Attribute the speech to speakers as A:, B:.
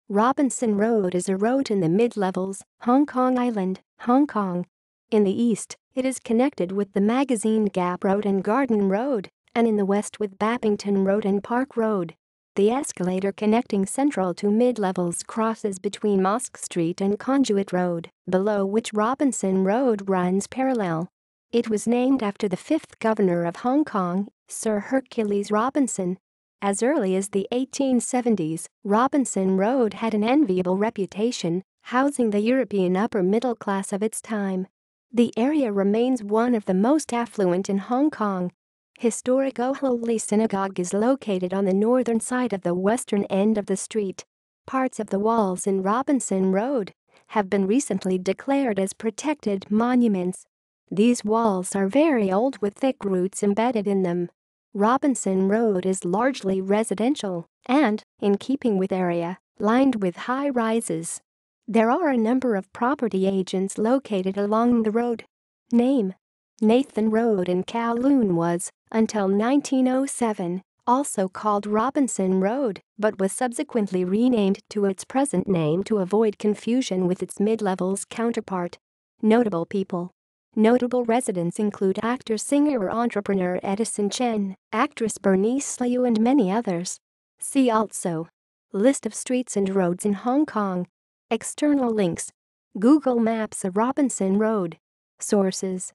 A: Robinson Road is a road in the mid-levels, Hong Kong Island, Hong Kong. In the east, it is connected with the Magazine Gap Road and Garden Road, and in the west with Babington Road and Park Road. The escalator connecting Central to mid-levels crosses between Mosque Street and Conduit Road, below which Robinson Road runs parallel. It was named after the fifth governor of Hong Kong, Sir Hercules Robinson. As early as the 1870s, Robinson Road had an enviable reputation, housing the European upper middle class of its time. The area remains one of the most affluent in Hong Kong. Historic Ohel Leah Synagogue is located on the northern side of the western end of the street. Parts of the walls in Robinson Road have been recently declared as protected monuments. These walls are very old with thick roots embedded in them. Robinson Road is largely residential and, in keeping with area, lined with high-rises. There are a number of property agents located along the road. Name: Nathan Road in Kowloon was, until 1907, also called Robinson Road, but was subsequently renamed to its present name to avoid confusion with its mid-levels counterpart. Notable people. Notable residents include actor, singer or entrepreneur Edison Chen, actress Bernice Liu and many others. See also: List of streets and roads in Hong Kong. External links: Google Maps of Robinson Road. Sources: